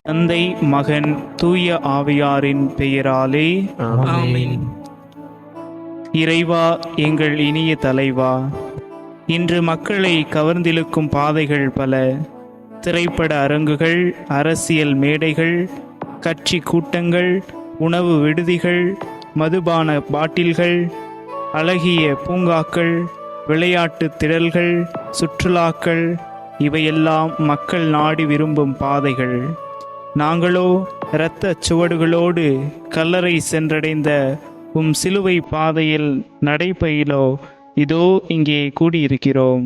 தந்தை, மகன், தூய ஆவியாரின் பெயராலே ஆமென். இறைவா, எங்கள் இனிய தலைவா, இன்று மக்களை கவர்ந்திழுக்கும் பாதைகள் பல. திரைப்பட அரங்குகள், அரசியல் மேடைகள், கட்சி கூட்டங்கள், உணவு விடுதிகள், மதுபான பாட்டில்கள், அழகிய பூங்காக்கள், விளையாட்டு திடல்கள், சுற்றுலாக்கள், இவையெல்லாம் மக்கள் நாடி விரும்பும் பாதைகள். நாங்களோ இரத்தச் சுவடுகளோடு கல்லறை சென்றடைந்த சிலுவை பாதையில் நடைபயிலோ இதோ இங்கே கூடியிருக்கிறோம்.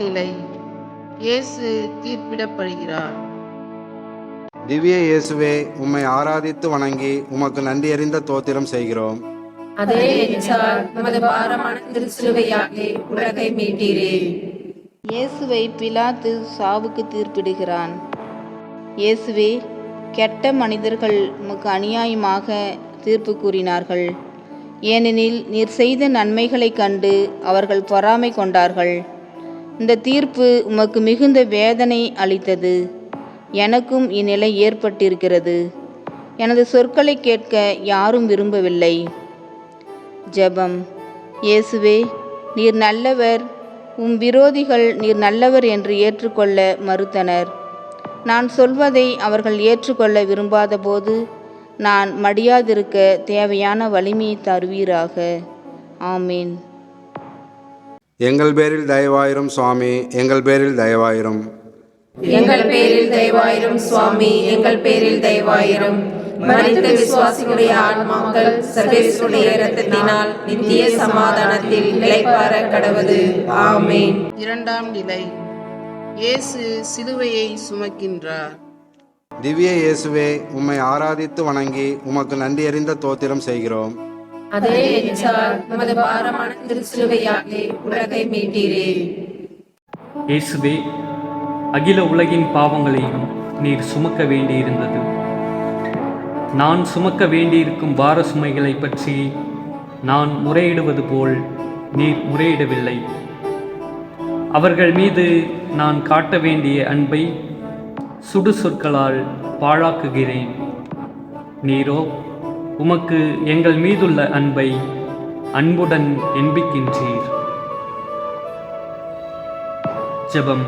நிலை இயேசு தீர்ப்பிடப்படுகிறார். திவ்ய இயேசுவே, உம்மை ஆராதித்து வணங்கி உமக்கு நன்றியறிந்த தோத்திரம் செய்கிறோம். அதே என்றால் நமது பாரமான திருச்சிலுவையாலே உலகை மீட்டீரே. இயேசுவை பிலாத்து சாவுக்கு தீர்ப்பிடுகிறான். இயேசுவே, கெட்ட மனிதர்கள் உமக்கு அநியாயமாக தீர்ப்பு கூறினார்கள். ஏனெனில் நீர் செய்த நன்மைகளைக் கண்டு அவர்கள் பொறாமை கொண்டார்கள். இந்த தீர்ப்பு உமக்கு மிகுந்த வேதனை அளித்தது. எனக்கும் இந்நிலை ஏற்பட்டிருக்கிறது. எனது சொற்களை கேட்க யாரும் விரும்பவில்லை. ஜெபம். இயேசுவே, நீர் நல்லவர். விரோதிகள் நீர் நல்லவர் என்று ஏற்றுக்கொள்ள மறுத்தனர். நான் சொல்வதை அவர்கள் ஏற்றுக்கொள்ள விரும்பாத போது நான் மடியாதிருக்க தேவையான வலிமையை தருவீராக. ஆமீன். எங்கள் பேரில் தயவாயிரும் சுவாமி, எங்கள் பேரில் தயவாயிரும். எங்கள் பேரில் தயவாயிரும் சுவாமி, எங்கள் பேரில் தயவாயிரும். மரித்த விசுவாசிகளுடைய ஆன்மாக்கள் சர்வேசுடைய இரத்தத்தினால் நித்திய சமாதானத்தில் நிலைப்பார கடவது. ஆமென். இரண்டாம் நிலை இயேசு சிலுவையை சுமக்கின்றார். திவ்ய இயேசுவே, உம்மை ஆராதித்து வணங்கி உமக்கு நன்றியறிந்த தோத்திரம் செய்கிறோம். அதே என்றால் நமது பாரமான திருச்சிலுவையாலே உலகை மீட்டீரே. இயேசுவே, அகில உலகின் பாவங்களையும் நீர் சுமக்க வேண்டியிருந்தது. நான் சுமக்க வேண்டியிருக்கும் பார சுமைகளை பற்றி நான் முறையிடுவது போல் நீர் முறையிடவில்லை. அவர்கள் மீது நான் காட்ட வேண்டிய அன்பை சுடு சொற்களால் பாழாக்குகிறேன். நீரோ உமக்கு எங்கள் மீதுள்ள அன்பை அன்புடன் என்பிக்கின்றீர். ஜெபம்.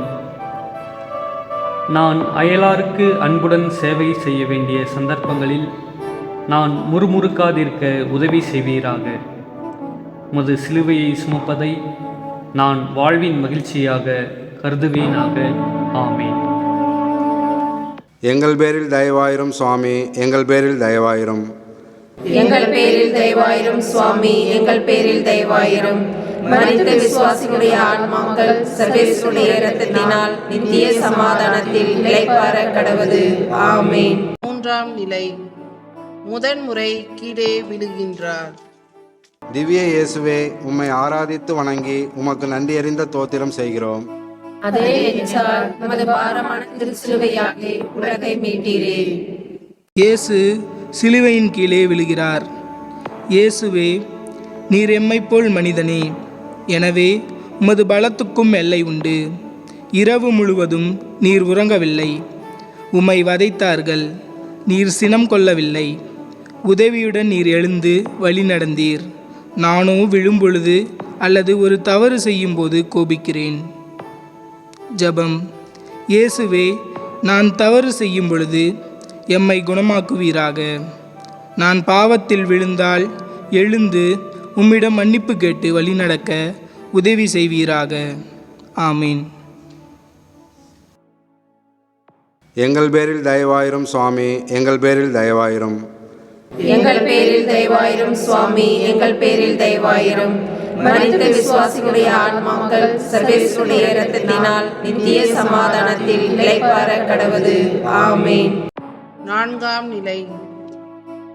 நான் அயலாருக்கு அன்புடன் சேவை செய்ய வேண்டிய சந்தர்ப்பங்களில் நான் முறுமுறுக்காதிருக்க உதவி செய்வீராக. உமது சிலுவையை சுமப்பதை நான் வாழ்வின் மகிழ்ச்சியாக கருதுவேனாக. ஆமேன். எங்கள் பேரில் தயவாயிரும் சுவாமி, எங்கள் பேரில் தயவாயிரும். எங்கள் பேரில் தயவாயிரும் சுவாமி, எங்கள் பேரில் தயவாயிரும். மரித்த விசுவாசிகளுடைய ஆன்மாக்கள் சர்வேசுடைய இரத்தத்தினால் நித்திய சமாதானத்தில் நிலைப்பார கடவது. ஆமென். மூன்றாம் நிலை முதன்முறை கீழே விழுகின்றார். திவ்ய இயேசுவே, உம்மை ஆராதித்து வணங்கி உமக்கு நன்றியறிந்த தோத்திரம் செய்கிறோம். அதே என்றால் நமது பாரமான திருச்சிலுவையாலே உலகை மீட்டீரே. இயேசு சிலுவையின் கீழே விழுகிறார். இயேசுவே, நீர் எம்மைப்போல் மனிதனே. எனவே உமது பலத்துக்கும் எல்லை உண்டு. இரவு முழுவதும் நீர் உறங்கவில்லை. உம்மை வதைத்தார்கள், நீர் சினம் கொள்ளவில்லை. உதவியுடன் நீர் எழுந்து வழி நடந்தீர். நானோ விழும்பொழுது அல்லது ஒரு தவறு செய்யும்போது கோபிக்கிறேன். ஜெபம். இயேசுவே, நான் தவறு செய்யும் பொழுது எம்மை குணமாக்குவீராக. நான் பாவத்தில் விழுந்தால் எழுந்து உம்மிடம் மன்னிப்பு கேட்டு வழிநடக்க உதவி செய்வீராக. ஆமீன். எங்கள் பேரில் தயவாயிரும் சுவாமி, எங்கள் பேரில் தயவாயிரும். எங்கள் பேரில் தயவாயிரும் சுவாமி, எங்கள் பேரில் தயவாயிரும். மரித்த விசுவாசிகளுடைய ஆன்மாக்கள் சர்வேஸ்வருடைய இரத்தத்தினால் நித்திய சமாதானத்தில் இளைப்பாற கடவது. ஆமென். நான்காம் நிலை.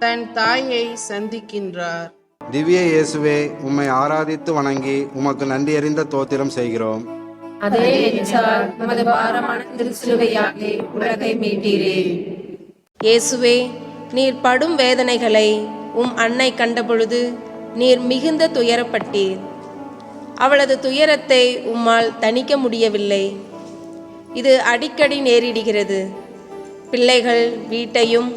தன் தாயை சந்திக்கின்றார். திவ்ய இயேசுவே, உம்மை ஆராதித்து வணங்கி உமக்கு நன்றியறிந்த தோத்திரம் செய்கிறோம். அதே எச்சார் நமது பாரமான திருச்சிலுவையாலே உலகை மீட்டீரே. இயேசுவே, நீர் படும் வேதனைகளை அன்னை கண்டபொழுது நீர் மிகுந்த துயரப்பட்டீர். அவளது துயரத்தை உம்மால் தணிக்க முடியவில்லை. இது அடிக்கடி நேரிடுகிறது. பிள்ளைகள் வீட்டையும்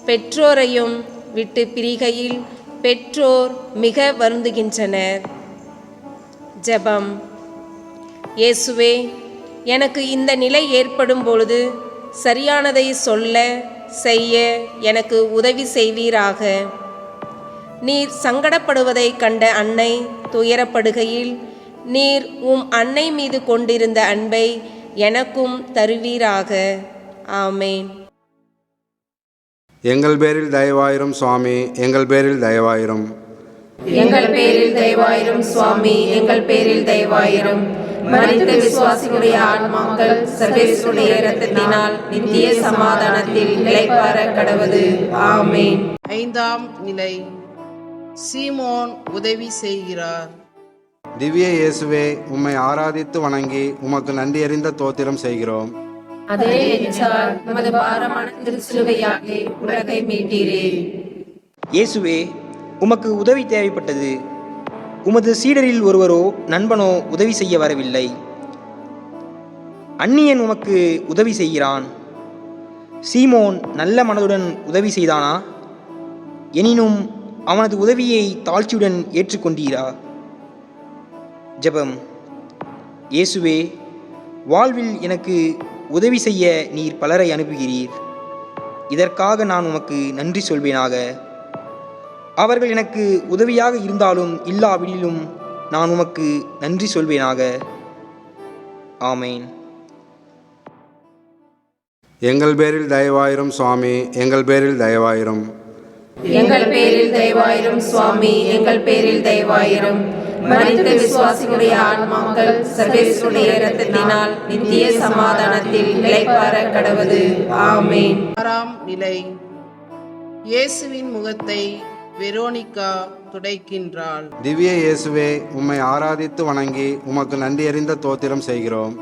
பெற்றோரையும் விட்டு பிரிகையில் பெற்றோர் மிக வருந்துகின்றனர். ஜெபம். இயேசுவே, எனக்கு இந்த நிலை ஏற்படும் பொழுது சரியானதை சொல்ல செய்ய எனக்கு உதவி செய்வீராக. நீர் சங்கடப்படுவதை கண்ட அன்னை துயரப்படுகையில் நீர் அன்னை மீது கொண்டிருந்த அன்பை எனக்கும் தருவீராக. ஆமேன். எங்கள் பேரில் தயவாயிரும் சுவாமி, எங்கள் பேரில் தயவாயிரும். எங்கள் பேரில் தயவாயிரும் சுவாமி, எங்கள் பேரில் தயவாயிரும். மரித்த விசுவாசிகளுடைய ஆன்மாக்கள் சர்வேஸ்வருடைய இரத்தத்தினால் நித்திய சமாதானத்தில் இளைப்பாற கடவது. ஆமென். ஐந்தாம் நிலை. சீமோன் உதவி செய்கிறார். திவ்ய இயேசுவே, உம்மை ஆராதித்து வணங்கி உமக்கு நன்றியறிந்த தோத்திரம் செய்கிறோம். அதே எச்சார் நமது பாரமான திருச்சிலுவையாலே உலகை மீட்டீரே. இயேசுவே, உமக்கு உதவி தேவைப்பட்டது. உமது சீடரில் ஒருவரோ நண்பனோ உதவி செய்ய வரவில்லை. அந்நியன் உமக்கு உதவி செய்கிறான். சீமோன் நல்ல மனதுடன் உதவி செய்தானா? எனினும் அவனது உதவியை தாழ்ச்சியுடன் ஏற்றுக்கொண்டீரா? ஜெபம். இயேசுவே, வாழ்வில் எனக்கு உதவி செய்ய நீர் பலரை அனுப்புகிறீர். இதற்காக நான் உமக்கு நன்றி சொல்வேனாக. அவர்கள் எனக்கு உதவியாக இருந்தாலும் இல்லாவிடிலும் நான் உமக்கு நன்றி சொல்வேனாக. ஆமேன். எங்கள் பேரில் தயவாயிரும் சுவாமி, எங்கள் பேரில் தயவாயிரும். எங்கள் பேரில் தயவாயிரும் சுவாமி, எங்கள் பேரில் தயவாயிரும். மரித்த விசுவாசிகளுடைய ஆன்மாக்கள் சர்வேஸ்வருடைய இரத்தத்தினால் நித்திய சமாதானத்தில் இளைப்பாற கடவது. ஆமென். ஆறாம் நிலை. இயேசுவின் முகத்தை வெரோனிகா துடைக்கின்றாள். திவ்ய இயேசுவே, உம்மை ஆராதித்து வணங்கி உமக்கு நன்றியறிந்த தோத்திரம் செய்கிறோம்.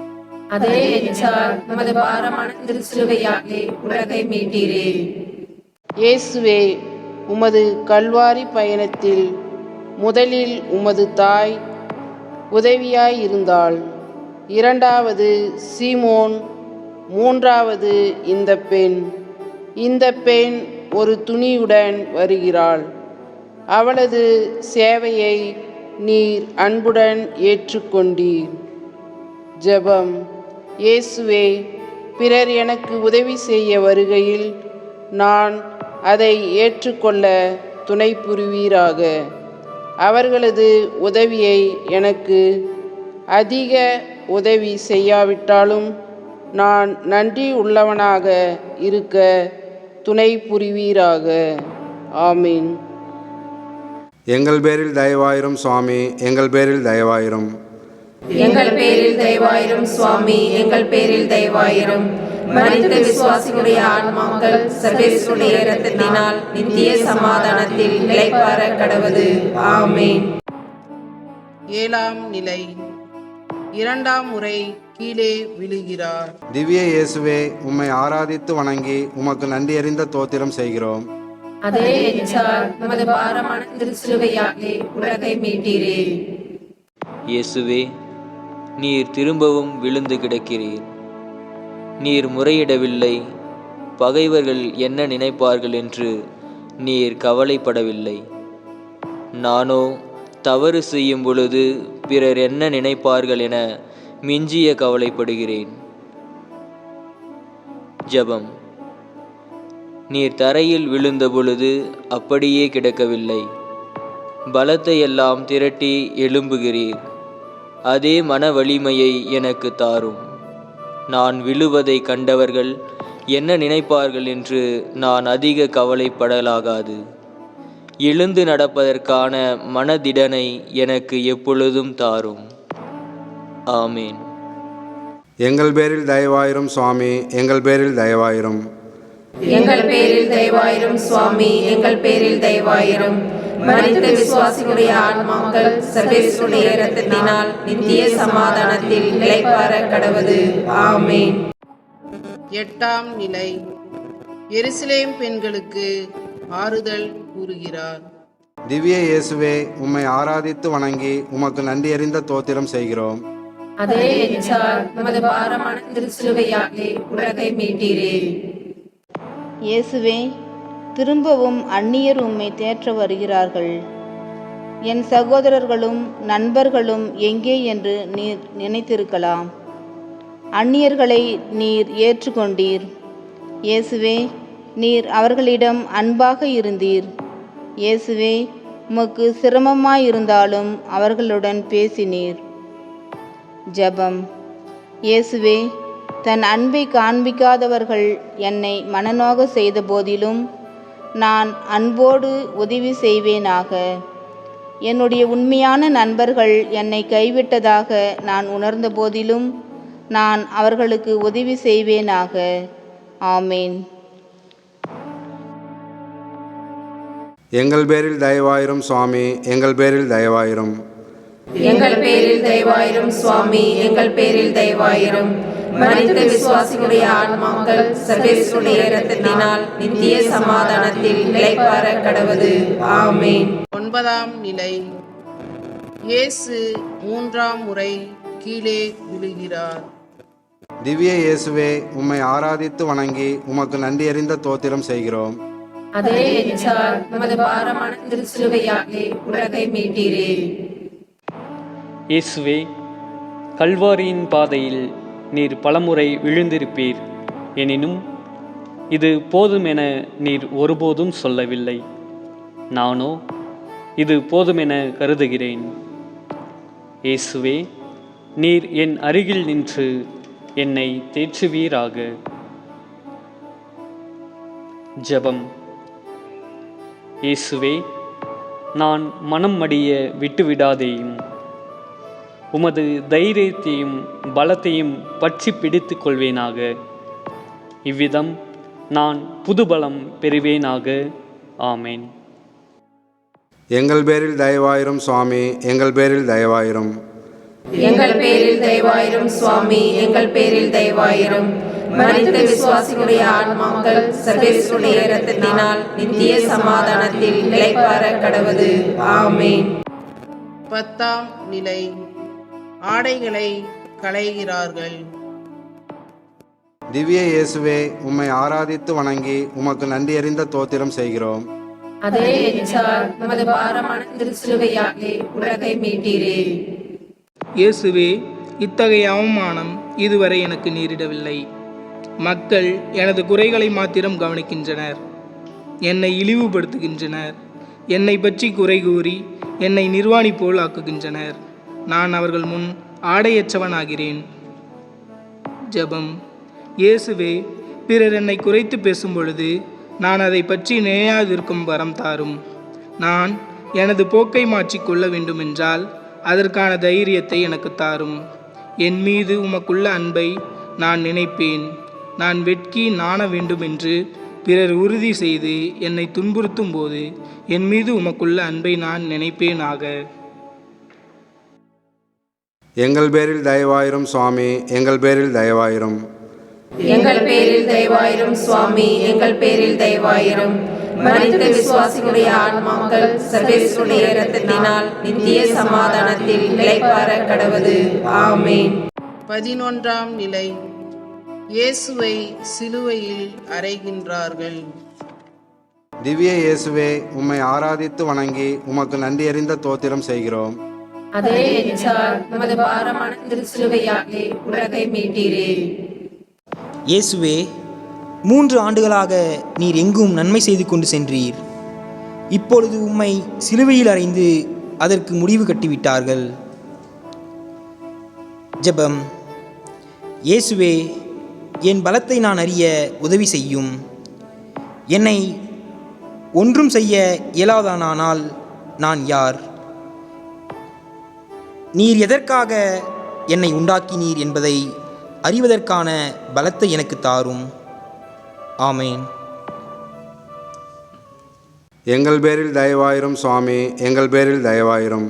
அதே எச்சார் நமது பாரமான திருச்சிலுவையாலே உலகை மீட்டீரே. இயேசுவே, உமது கல்வாரி பயணத்தில் முதலில் உமது தாய் உதவியாய் இருந்தாள். இரண்டாவது சீமோன், மூன்றாவது இந்த பெண். இந்த பெண் ஒரு துணியுடன் வருகிறாள். அவளது சேவையை நீர் அன்புடன் ஏற்றுக்கொண்டீர். ஜெபம். இயேசுவே, பிறர் எனக்கு உதவி செய்ய வருகையில் நான் அதை ஏற்றுக்கொள்ள துணை புரிவீராக. அவர்களது உதவியை எனக்கு அதிக உதவி செய்யாவிட்டாலும் நான் நன்றி உள்ளவனாக இருக்க துணை புரிவீராக. ஆமீன். எங்கள் பேரில் தயவாயிரும் சுவாமி, எங்கள் பேரில் தயவாயிரும். எங்கள் பேரில் தயவாயிரும் சுவாமி, எங்கள் பேரில் தயவாயிரும். மரித்த விசுவாசிகளுடைய ஆன்மாக்கள் சர்வேஸ்வருடைய இரத்தத்தினால் நித்திய சமாதானத்தில் இளைப்பாற கடவது. ஆமென். ஏழாம் நிலை. இரண்டாம் முறை கீழே விழுகிறார். திவ்ய இயேசுவே, உம்மை ஆராதித்து வணங்கி உமக்கு நன்றியறிந்த தோத்திரம் செய்கிறோம். அதே எச்சார் நமது பாரமான திருச்சிலுவையாலே உலகை மீட்டீரே. இயேசுவே, நீர் திரும்பவும் விழுந்து கிடக்கிறீர். நீர் முறையிடவில்லை. பகைவர்கள் என்ன நினைப்பார்கள் என்று நீர் கவலைப்படவில்லை. நானோ தவறு செய்யும் பொழுது பிறர் என்ன நினைப்பார்கள் என மிஞ்சிய கவலைப்படுகிறேன். ஜெபம். நீர் தரையில் விழுந்த பொழுது அப்படியே கிடக்கவில்லை. பலத்தை எல்லாம் திரட்டி எழும்புகிறீர். அதே மன வலிமையை எனக்கு தாரும். நான் விழுவதை கண்டவர்கள் என்ன நினைப்பார்கள் என்று நான் அதிக கவலைப்படலாகாது. எழுந்து நடப்பதற்கான மனதிடனை எனக்கு எப்பொழுதும் தாரும். ஆமீன். எங்கள் பேரில் தயவாயிரும் சுவாமி, எங்கள் பேரில் தயவாயிரும். எங்கள் பேரில் தயவாயிரும் சுவாமி, எங்கள் பேரில் தயவாயிரும். மரித்த விசுவாசிகளுடைய ஆன்மாக்கள் சர்வேஸ்வருடைய இரத்தத்தினால் நித்திய சமாதானத்தில் இளைப்பாற கடவது. ஆமீன். எட்டாம் நிலை. எருசலேம் பெண்களுக்கு ஆறுதல் கூறுகிறார். திவ்ய இயேசுவே, உம்மை ஆராதித்து வணங்கி உமக்கு நன்றி அறிந்த தோத்திரம் செய்கிறோம். அதே எச்சார் நமது பாரமான திருச்சிலுவையாலே உலகை மீட்டீரே. இயேசுவே, திரும்பவும் அந்நியர் உம்மை தேற்ற வருகிறார்கள். என் சகோதரர்களும் நண்பர்களும் எங்கே என்று நீர் நினைத்திருக்கலாம். அந்நியர்களை நீர் ஏற்றுக்கொண்டீர். இயேசுவே, நீர் அவர்களிடம் அன்பாக இருந்தீர். இயேசுவே, உமக்கு சிரமமாயிருந்தாலும் அவர்களுடன் பேசினீர். ஜெபம். இயேசுவே, தன் அன்பை காண்பிக்காதவர்கள் என்னை மனநோக செய்த போதிலும் நான் அன்போடு உதவி செய்வேனாக. என்னுடைய உண்மையான நண்பர்கள் என்னை கைவிட்டதாக நான் உணர்ந்த போதிலும் நான் அவர்களுக்கு உதவி செய்வேனாக. ஆமேன். எங்கள் பேரில் தயவாயிரும் சுவாமி, எங்கள் பேரில் தயவாயிரும். எங்கள் பேரில் தயவாயிரும் சுவாமி, எங்கள் பேரில் தயவாயிரும். மரித்த விசுவாசிகளுடைய ஆன்மாக்கள் சர்வேஸ்வருடைய இரத்தத்தினால் நித்திய சமாதானத்தில் இளைப்பாற கடவது. ஆமீன். ஒன்பதாம் நிலை. இயேசு மூன்றாம் முறை கீழே விழுகிறார். திவ்ய இயேசுவே, உம்மை ஆராதித்து வணங்கி உமக்கு நன்றி அறிந்த தோத்திரம் செய்கிறோம். அதே எச்சார் நமது பாரமான திருச்சிலுவையாலே உலகை மீட்டீரே. இயேசுவே, கல்வாரியின் பாதையில் நீர் பலமுறை விழுந்திருப்பீர். எனினும் இது போதுமென நீர் ஒருபோதும் சொல்லவில்லை. நானோ இது போதுமென கருதுகிறேன். இயேசுவே, நீர் என் அருகில் நின்று என்னை தேற்றுவீராக. ஜெபம். இயேசுவே, நான் மனம் மடிய விட்டுவிடாதேயும். உமது தைரியத்தையும் பலத்தையும் பற்றி பிடித்து கொள்வேனாக. இவ்விதம் நான் புதுபலம் பெறுவேனாக. ஆமேன். எங்கள் பேரில் தயவாயிரும் சுவாமி, எங்கள் பேரில் தயவாயிரும். எங்கள் பேரில் தயவாயிரும் சுவாமி, எங்கள் பேரில் தயவாயிரும். மரித்த விசுவாசிகளுடைய ஆன்மாக்கள் சர்வேஸ்வருடைய இரத்தத்தினால் நித்திய சமாதானத்தில் இளைப்பாற கடவது. ஆமீன். பத்தாம் நிலை. ஆடைகளை களைகிறார்கள். திவ்ய இயேசுவே, உம்மை ஆராதித்து வணங்கி உமக்கு நன்றி அறிந்த தோத்திரம் செய்கிறோம். அதே எச்சார் நமது பாரமான திருச்சிலுவையாலே உலகை மீட்டீரே. இயேசுவே, இத்தகைய அவமானம் இதுவரை எனக்கு நேரிடவில்லை. மக்கள் எனது குறைகளை மாத்திரம் கவனிக்கின்றனர், என்னை இழிவுபடுத்துகின்றனர், என்னை பற்றி குறை கூறி என்னை நிர்வாணி போல் ஆக்குகின்றனர். நான் அவர்கள் முன் ஆடையற்றவனாகிறேன். ஜெபம். இயேசுவே, பிறர் என்னை குறைத்து பேசும் பொழுது நான் அதை பற்றி நினையாதிருக்கும் வரம் தாரும். நான் எனது போக்கை மாற்றிக்கொள்ள வேண்டுமென்றால் அதற்கான தைரியத்தை எனக்கு தாரும். என் மீது உமக்குள்ள அன்பை நான் நினைப்பேன். நான் வெட்கி நாண வேண்டுமென்று பிறர் உறுதி செய்து என்னை துன்புறுத்தும் போது என் மீது உமக்குள்ள அன்பை நான் நினைப்பேனாக. எங்கள் பேரில் தயவாயிரும் சுவாமி, எங்கள் பேரில் தயவாயிரும். எங்கள் பேரில் தயவாயிரும் சுவாமி, எங்கள் பேரில் தயவாயிரும். மரித்த விசுவாசிகளுடைய ஆன்மாக்கள் சர்வேஸ்வருடைய இரத்தத்தினால் நித்திய சமாதானத்தில் இளைப்பாற கடவது. ஆமீன். 11ஆம் நிலை. இயேசுவை சிலுவையில் அறைகின்றார்கள். திவ்ய இயேசுவே, உம்மை ஆராதித்து வணங்கி உமக்கு நன்றி அறிந்த தோத்திரம் செய்கிறோம். அதே எச்சார் நமது பாரமான திருச்சிலுவையாலே உலகை மீட்டீரே. இயேசுவே, 3 ஆண்டுகளாக நீர் எங்கும் நன்மை செய்து கொண்டு சென்றீர். இப்பொழுது உம்மை சிலுவையில் அறைந்து அதற்கு முடிவு கட்டிவிட்டார்கள். ஜெபம். இயேசுவே, என் பலத்தை நான் அறிய உதவி செய்யும். என்னை ஒன்றும் செய்ய இயலாதானால் நான் யார்? நீர் எதற்காக என்னை உண்டாக்கினீர் என்பதை அறிவதற்கான பலத்தை எனக்கு தாரும். ஆமேன். எங்கள் பேரில் தயவாயிரும் சுவாமி, எங்கள் பேரில் தயவாயிரும்.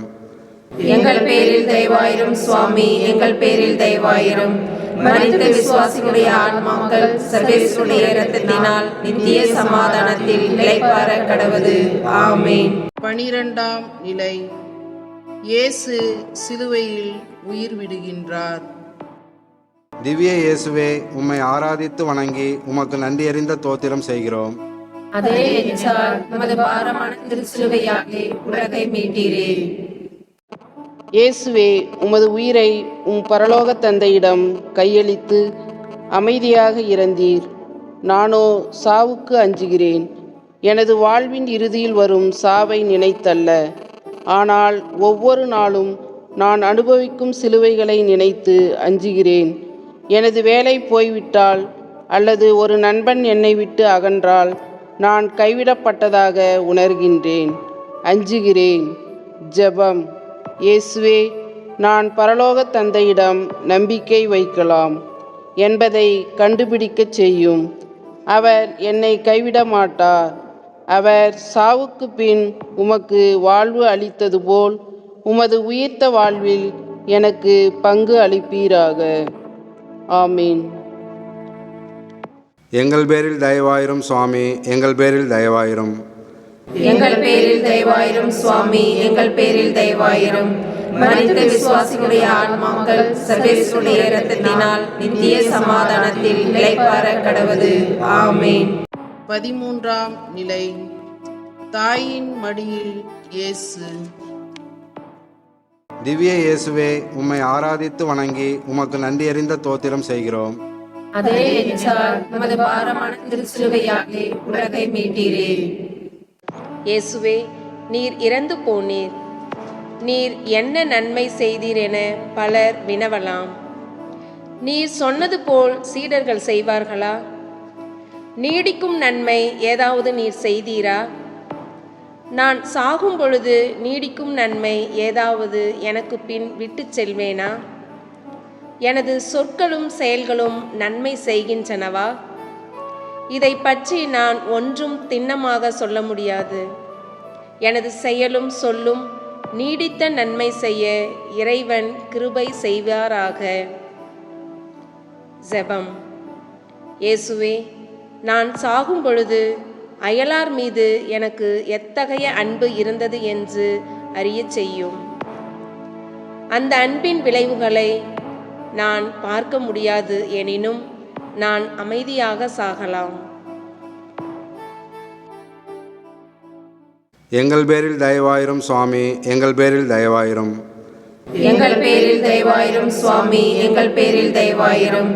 எங்கள் பேரில் தயவாயிரும் சுவாமி, எங்கள் பேரில் தயவாயிரும். மரித்த விசுவாசிகளுடைய ஆன்மாக்கள் சர்வேசுடைய இரத்தத்தினால் நித்திய சமாதானத்தில் இளைப்பாற கடவது. ஆமேன். 12ஆம் நிலை. இயேசு சிலுவையில் உயிர் விடுகின்றார். திவ்ய இயேசுவே, உம்மை ஆராதித்து வணங்கி உமக்கு நன்றியறிந்த தோத்திரம் செய்கிறோம். அதே எச்சால் நமது பாரமான திருச்சிலுவையாலே உலகை மீட்டீரே. இயேசுவே, உமது உயிரை பரலோக தந்தையிடம் கையளித்து அமைதியாக இறந்தீர். நானோ சாவுக்கு அஞ்சுகிறேன். எனது வாழ்வின் இறுதியில் வரும் சாவை நினைத்தல்ல, ஆனால் ஒவ்வொரு நாளும் நான் அனுபவிக்கும் சிலுவைகளை நினைத்து அஞ்சுகிறேன். எனது வேலை போய்விட்டால் அல்லது ஒரு நண்பன் என்னை விட்டு அகன்றால் நான் கைவிடப்பட்டதாக உணர்கின்றேன், அஞ்சுகிறேன். ஜெபம். இயேசுவே, நான் பரலோக தந்தையிடம் நம்பிக்கை வைக்கலாம் என்பதை கண்டுபிடிக்கச் செய்யும். அவர் என்னை கைவிட மாட்டார். அவர் சாவுக்கு பின் உமக்கு வாழ்வு அளித்தது போல் உமது உயிர்த்த வாழ்வில் எனக்கு பங்கு அளிப்பீராக. ஆமீன். எங்கள் பேரில் தயவாயிரும் சுவாமி, எங்கள் பேரில் தயவாயிரும். எங்கள் பேரில் தயவாயிரும் சுவாமி, எங்கள் பேரில் தயவாயிரும். மரித்த விசுவாசிகளுடைய ஆன்மாக்கள் சர்வேசுடைய இரத்தத்தினால் நித்திய சமாதானத்தில் இளைப்பாற கடவது. ஆமேன். 13ஆம் நிலை. தாயின் மடியில் இயேசு. திவ்ய இயேசுவே, உம்மை ஆராதித்து வணங்கி உமக்கு நன்றியறிந்த தோத்திரம் செய்கிறோம். அதே எச்சால் நமது பாரமான திருச்சிலுவையாலே உலகை மீட்டீரே. இயேசுவே, நீர் இறந்து போனீர். நீர் என்ன நன்மை செய்தீர் என பலர் வினவலாம். நீர் சொன்னது போல் சீடர்கள் செய்வார்களா? நீடிக்கும் நன்மை ஏதாவது நீர் செய்தீரா? நான் சாகும் பொழுது நீடிக்கும் நன்மை ஏதாவது எனக்கு பின் விட்டு செல்வேனா? எனது சொற்களும் செயல்களும் நன்மை செய்கின்றனவா? இதை பற்றி நான் ஒன்றும் திண்ணமாக சொல்ல முடியாது. எனது செயலும் சொல்லும் நீடித்த நன்மை செய்ய இறைவன் கிருபை செய்வாராக. ஜெபம். இயேசுவே, நான் சாகும் பொழுது அயலார் மீது எனக்கு எத்தகைய அன்பு இருந்தது என்று அறியச் செய்யும். அந்த அன்பின் விளைவுகளை நான் பார்க்க முடியாது எனினும் நான் அமைதியாக சாகலாம். எங்கள் பேரில் தயவாயிரும் சுவாமி, எங்கள் பேரில் தயவாயிரும். எங்கள் பேரில் தயவாயிரும் சுவாமி, எங்கள் பேரில் தயவாயிரும்.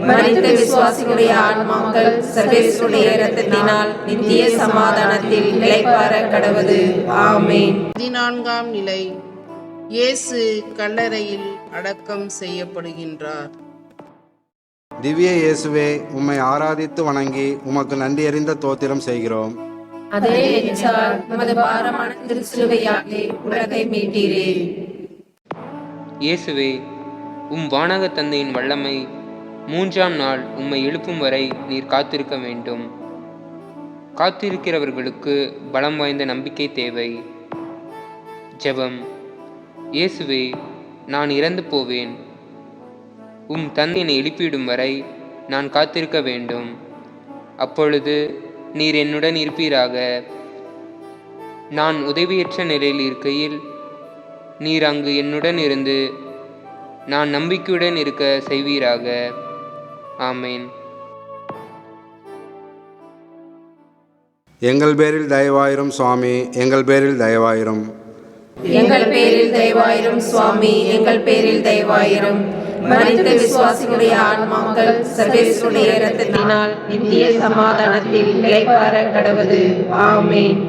மரித்த விசுவாசிகளுடைய ஆன்மாக்கள் சர்வேசுடைய இரத்தத்தினால் நித்திய சமாதானத்தில் இளைப்பாற கடவது. ஆமேன். 14ஆம் நிலை. இயேசு கல்லறையில் அடக்கம் செய்யப்படுகின்றார். திவ்ய இயேசுவே, உம்மை ஆராதித்து வணங்கி உமக்கு நன்றியறிந்த தோத்திரம் செய்கிறோம். அதே எச்சால் நமது பாரமான திருச்சிலுவையாலே உலகை மீட்டீரே. இயேசுவே, வானக தந்தையின் வல்லமை 3ஆம் நாள் உம்மை எழுப்பும் வரை நீர் காத்திருக்க வேண்டும். காத்திருக்கிறவர்களுக்கு பலம் வாய்ந்த நம்பிக்கை தேவை. ஜெபம். இயேசுவே, நான் இறந்து போவேன். தந்தை என்னை எழுப்பிவிடும் வரை நான் காத்திருக்க வேண்டும். அப்பொழுது நீர் என்னுடன் இருப்பீராக. நான் உதவியற்ற நிலையில் இருக்கையில் நீர் அங்கு என்னுடன் இருந்து நான் நம்பிக்கையுடன் இருக்க செய்வீராக. ஆமேன். எங்கள் பேரில் தயவாயிரும் சுவாமி, எங்கள் பேரில் தயவாயிரும். எங்கள் பேரில் தயவாயிரும் சுவாமி, எங்கள் பேரில் தயவாயிரும். மரித்த விசுவாசிகளுடைய ஆன்மாக்கள் சர்வேசுடைய இரத்தத்தினால் நித்திய சமாதானத்தில் இளைப்பாற கடவது. ஆமேன்.